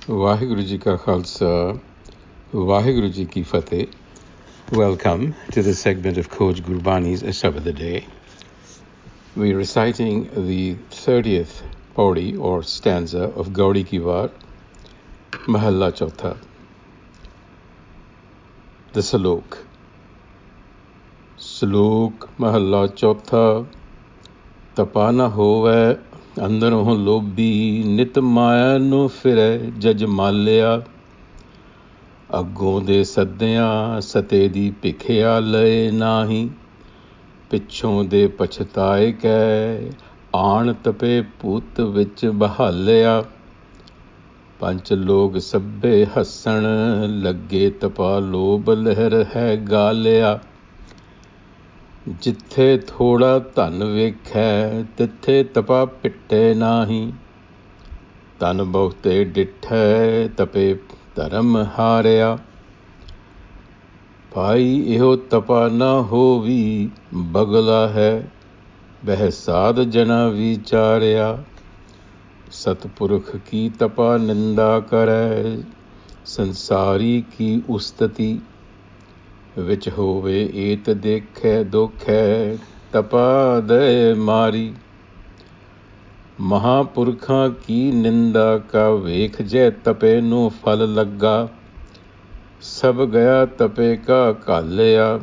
Vaheguru Ji Ka Khalsa, Vaheguru Ji Ki Fateh. Welcome to the segment of Coach Gurbani's a-sabad-a-day. We're reciting the 30th pauri or stanza of Gaudi Ki War, Mahalla Chautha. The Salok. Salok Mahalla Chautha. Tapa na Hovai, ਅੰਦਰੋਂ ਲੋਭੀ ਨਿਤ ਮਾਇਆ ਨੂੰ ਫਿਰੈ ਜਜ ਮਾਲਿਆ ਅੱਗੋਂ ਦੇ ਸੱਦਿਆਂ ਸਤੇ ਦੀ ਭਿਖਿਆ ਲਏ ਨਾਹੀ ਪਿੱਛੋਂ ਦੇ ਪਛਤਾਏ ਕੈ ਆਣ ਤਪੇ ਭੂਤ ਵਿੱਚ ਬਹਾਲਿਆ ਪੰਚ ਲੋਕ ਸਭੇ ਹੱਸਣ ਲੱਗੇ ਤਪਾ ਲੋਭ ਲਹਿਰ ਹੈ ਗਾਲਿਆ ਜਿੱਥੇ ਥੋੜਾ ਧਨ ਵੇਖੈ ਤਿੱਥੇ ਤਪਾ ਪਿੱਟੇ ਨਾਹੀ ਧਨ ਬਹੁਤੇ ਡਿਠੈ ਤਪੇ ਧਰਮ ਹਾਰਿਆ ਭਾਈ ਇਹੋ ਤਪਾ ਨਾ ਹੋਵੀ ਬਗਲਾ ਹੈ ਬਹਿ ਸਾਧ ਜਨਾ ਵਿਚਾਰਿਆ ਸਤਪੁਰਖ ਕੀ ਤਪਾ ਨਿੰਦਾ ਕਰੈ ਸੰਸਾਰੀ ਕੀ ਉਸਤਤੀ ਵਿੱਚ ਹੋਵੇ ਏਤ ਦੇਖੈ ਦੁਖੈ ਤਪਾ ਦੇ ਮਾਰੀ ਮਹਾਂਪੁਰਖਾਂ ਕੀ ਨਿੰਦਾ ਕਾ ਵੇਖ ਜੈ ਤਪੇ ਨੂੰ ਫਲ ਲੱਗਾ ਸਭ ਗਿਆ ਤਪੇ ਕਾ ਘਾਲਿਆ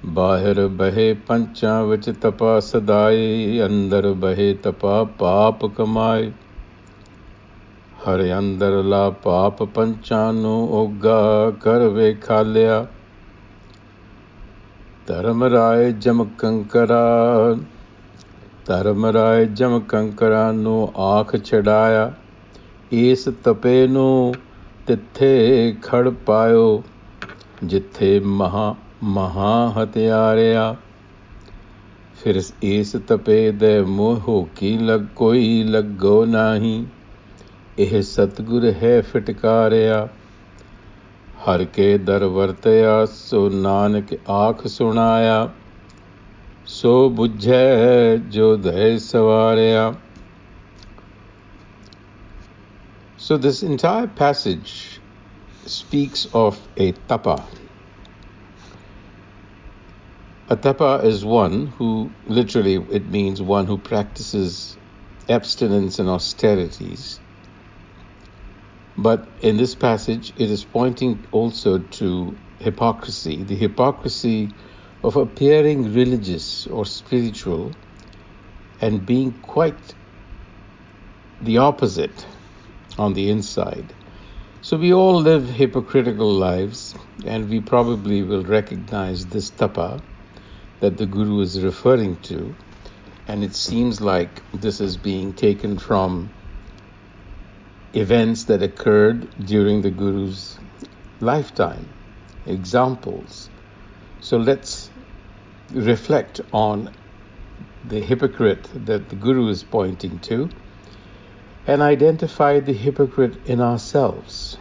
ਬਾਹਰ ਬਹੇ ਪੰਚਾਂ ਵਿੱਚ ਤਪਾ ਸਦਾਏ ਅੰਦਰ ਬਹੇ ਤਪਾ ਪਾਪ ਕਮਾਏ ਹਰ ਅੰਦਰਲਾ ਪਾਪ ਪੰਚਾਂ ਨੂੰ ਓਗਾ ਕਰ ਵੇਖਾਲਿਆ ਧਰਮ ਰਾਏ ਜਮ ਕੰਕਰਾ ਨੂੰ ਆਖ ਛਡਾਇਆ ਇਸ ਤਪੇ ਨੂੰ ਤਿੱਥੇ ਖੜ ਪਾਇਓ ਜਿੱਥੇ ਮਹਾ ਹਤਿਆਰਿਆ ਫਿਰ ਇਸ ਤਪੇ ਦੇ ਮੋਹ ਕੀ ਕੋਈ ਲੱਗੋ ਨਹੀਂ ਇਹ ਸਤਿਗੁਰ ਹੈ ਫਟਕਾਰਿਆ ਹਰ ਕੇ ਦਰ ਵਰਤਿਆ ਸੋ ਨਾਨਕ ਆਖ ਸੁਣਾਇਆ ਸੋ ਬੁੱਝੈ ਜੋ ਦਇ ਸਵਾਰਿਆ. So this entire passage speaks of a tapa. A tapa is one who, literally it means one who practices abstinence and austerities. But in this passage, it is pointing also to hypocrisy, the hypocrisy of appearing religious or spiritual and being quite the opposite on the inside. So we all live hypocritical lives, and we probably will recognize this tapa that the Guru is referring to, and it seems like this is being taken from events that occurred during the Guru's lifetime, examples. So let's reflect on the hypocrite that the Guru is pointing to and identify the hypocrite in ourselves.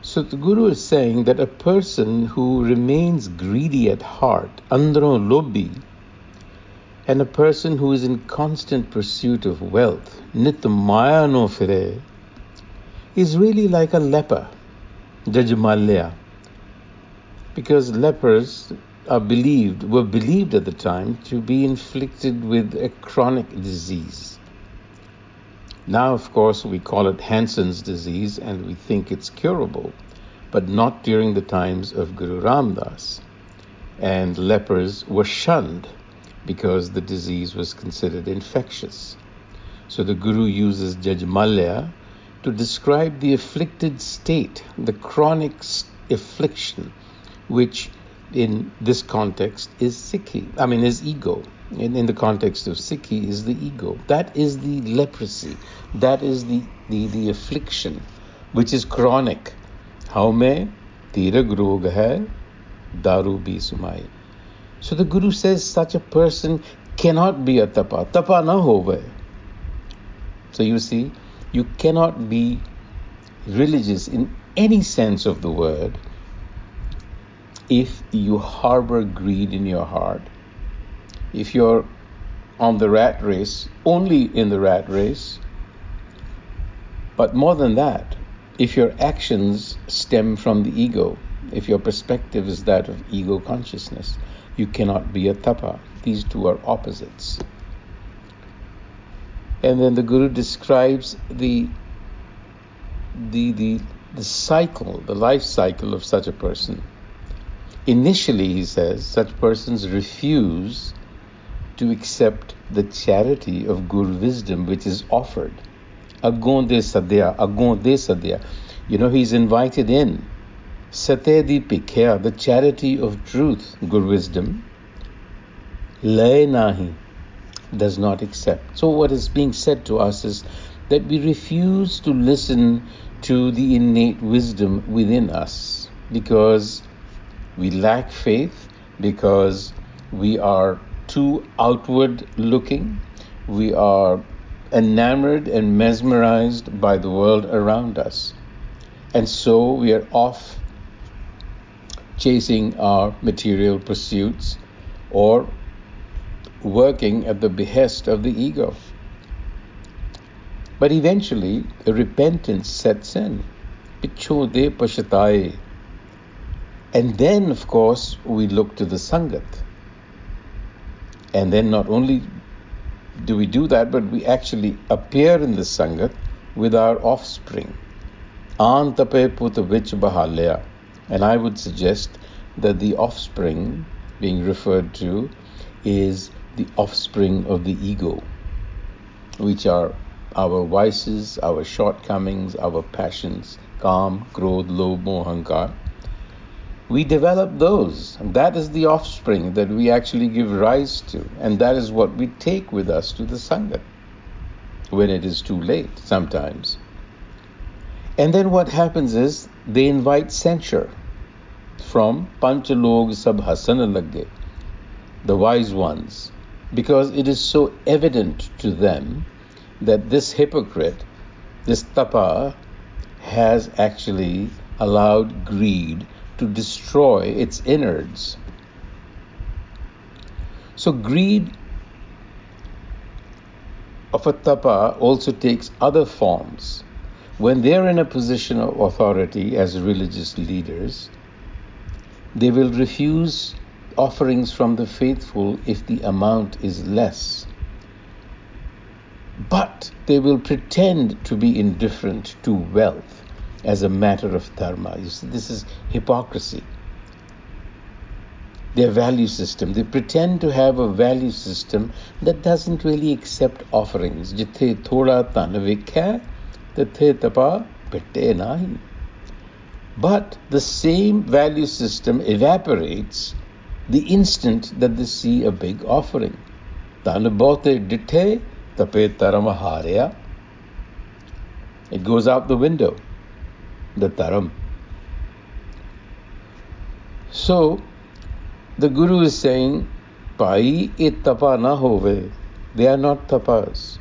So the Guru is saying that a person who remains greedy at heart, andron lobhi, and a person who is in constant pursuit of wealth, nit maya no fire, is really like a leper, Jajmalya. Because lepers were believed at the time to be inflicted with a chronic disease. Now, of course, we call it Hansen's disease and we think it's curable, but not during the times of Guru Ram Das. And lepers were shunned because the disease was considered infectious. So the Guru uses Jajmalya to describe the afflicted state, the chronic affliction, which in this context is is ego. In the context of Sikhi is the ego. That is the leprosy. That is the affliction, which is chronic. How mein tirag rog hai, daru bhi sumai. So the Guru says such a person cannot be a tapa. Tapa na hovai. So you see, you cannot be religious in any sense of the word if you harbor greed in your heart. If you're on the rat race, only in the rat race, But more than that, if your actions stem from the ego, if your perspective is that of ego consciousness, you cannot be a tapa. These two are opposites. And then the Guru describes the cycle, the life cycle of such a person. Initially, he says, such persons refuse to accept the charity of Guru wisdom which is offered. a-sabad-a-day. He's invited in. Satedi Pikya, the charity of truth, Guru wisdom, lay nahi, does not accept. So what is being said to us is that we refuse to listen to the innate wisdom within us because we lack faith, because we are too outward looking, we are enamored and mesmerized by the world around us. And so we are off chasing our material pursuits or working at the behest of the ego. But eventually, a repentance sets in. Pichode pashataye. And then, of course, we look to the Sangat. And then not only do we do that, but we actually appear in the Sangat with our offspring. An tape put vich bahalya. And I would suggest that the offspring being referred to is the offspring of the ego, which are our vices, our shortcomings, our passions, kam, krodh, lobh, moh, ahankar. We develop those, and that is the offspring that we actually give rise to, and that is what we take with us to the Sangat when it is too late sometimes. And then what happens is they invite censure from Panchalog Sab Hasana Lagge, the wise ones, because it is so evident to them that this hypocrite, this tapa, has actually allowed greed to destroy its innards. So greed of a tapa also takes other forms. When they're in a position of authority as religious leaders, they will refuse offerings from the faithful if the amount is less. But they will pretend to be indifferent to wealth as a matter of dharma. You see, this is hypocrisy. Their value system, they pretend to have a value system that doesn't really accept offerings. Jithe thoda tan vikha, tathe tapa pitte nahi. But the same value system evaporates the instant that they see a big offering. Tan bote dithe tape taram harya. It goes out the window, the taram. So the Guru is saying, Pai et tapa na hove. They are not tapas.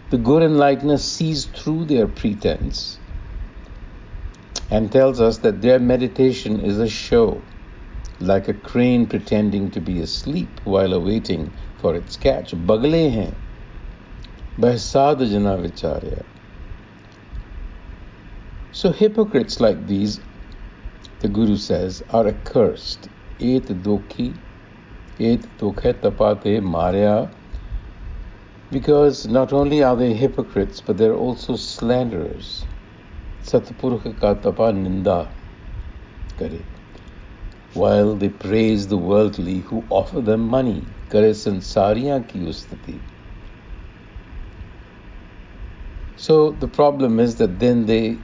The Guru Enlightener sees through their pretense and tells us that their meditation is a show, like a crane pretending to be asleep while awaiting for its catch. Bagle hain, a-sabad-a-jana vicharya. So hypocrites like these, the Guru says, are accursed. Et dokhi, et dokhe tapate marya. Because not only are they hypocrites, but they're also slanderers. Satpurukha ka tapa ninda kare. While they praise the worldly who offer them money. Kare sansariyan ki ustati. So the problem is that then they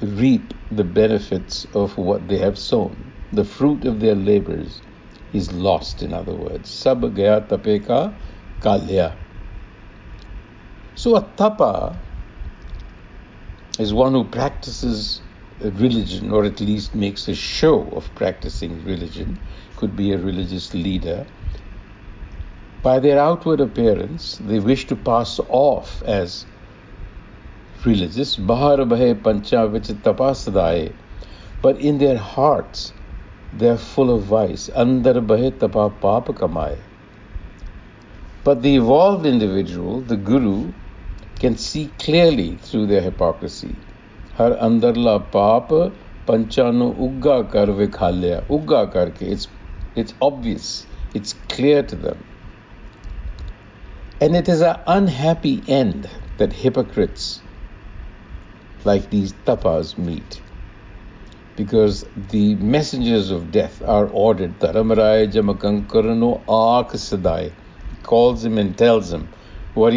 reap the benefits of what they have sown. The fruit of their labors is lost, in other words. Sab gaya tape ka kalya. So a tapa is one who practices religion, or at least makes a show of practicing religion, could be a religious leader. By their outward appearance, they wish to pass off as religious, bahar bahe pancha vich tapas-a-day, but in their hearts they are full of vice. Andar bahe tapa pap kamaye. But the evolved individual, the Guru, can see clearly through their hypocrisy. Har andarla paap panchanu ugga kar vikhalya. Ugga karke. It's obvious. It's clear to them. And it is an unhappy end that hypocrites like these tapas meet. Because the messengers of death are ordered. Dharamraya jamakankarano a-sabad-a-day. He calls him and tells him. What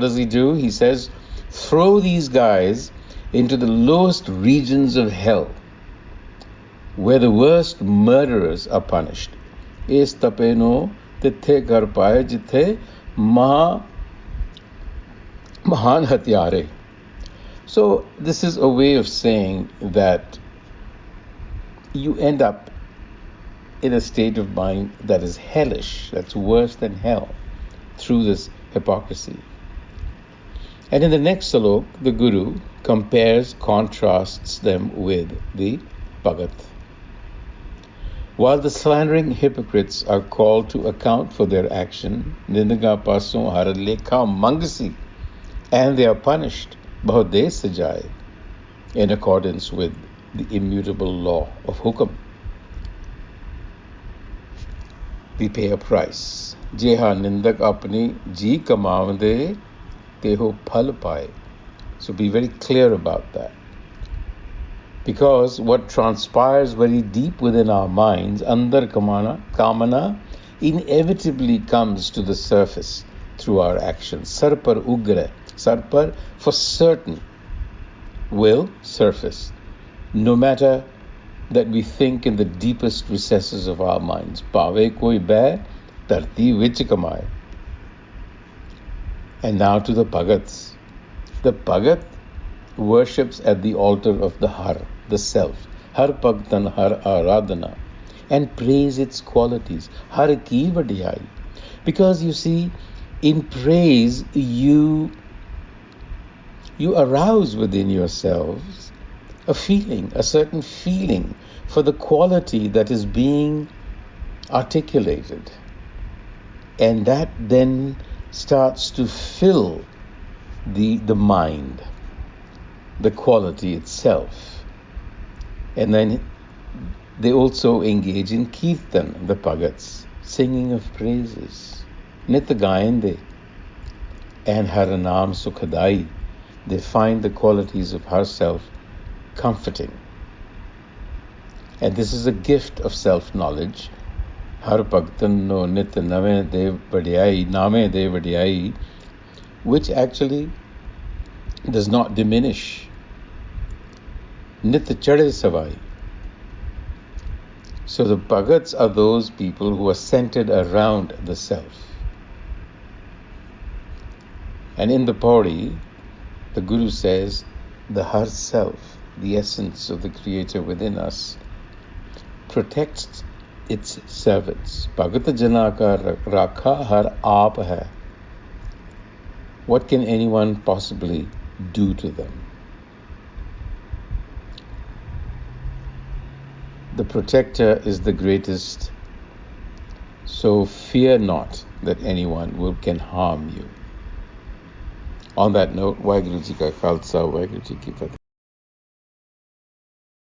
does he do? He says, throw these guys into the lowest regions of hell, where the worst murderers are punished. Es tapeno tithe kar paye jithe mahan hatyare. So this is a way of saying that you end up in a state of mind that is hellish, that's worse than hell, through this hypocrisy. And in the next salok, the Guru contrasts them with the Bhagat. While the slandering hypocrites are called to account for their action, Nindaga pason har lekha mangasi, and they are punished, bahode sajai, in accordance with the immutable law of hukum. We pay a price. Jeha nindak apni ji kamavde teho phal paye. So be very clear about that. Because what transpires very deep within our minds, andar kamana, inevitably comes to the surface through our actions. Sarpar ugra, sarpar for certain will surface, no matter that we think in the deepest recesses of our minds. Pave koi bhai, dharti vich kamaye. And now to the Bhagats. The Bhagat worships at the altar of the Har, the self. Har Bhagtan Har Aradhana. And praise its qualities. Har ki vadiyai. Because you see, in praise, you arouse within yourselves a certain feeling for the quality that is being articulated. And that then starts to fill the mind, the quality itself. And then they also engage in kirtan, the Bhagats, singing of praises. Nit gayende and Haranam Sukhadai. They find the qualities of herself comforting. And this is a gift of self-knowledge. Har Bhagtan no nit name de vadiyai, which actually does not diminish. Nit chade savai. So the Bhagats are those people who are centered around the self. And in the Pauri, the Guru says, the Har self, the essence of the Creator within us, protects its servants. Bhagat jana ka rakha har aap hai. What can anyone possibly do to them? The protector is the greatest, so fear not that anyone can harm you. On that note, Vaheguru Ji Ka Khalsa, Vaheguru Ji Ki Fateh.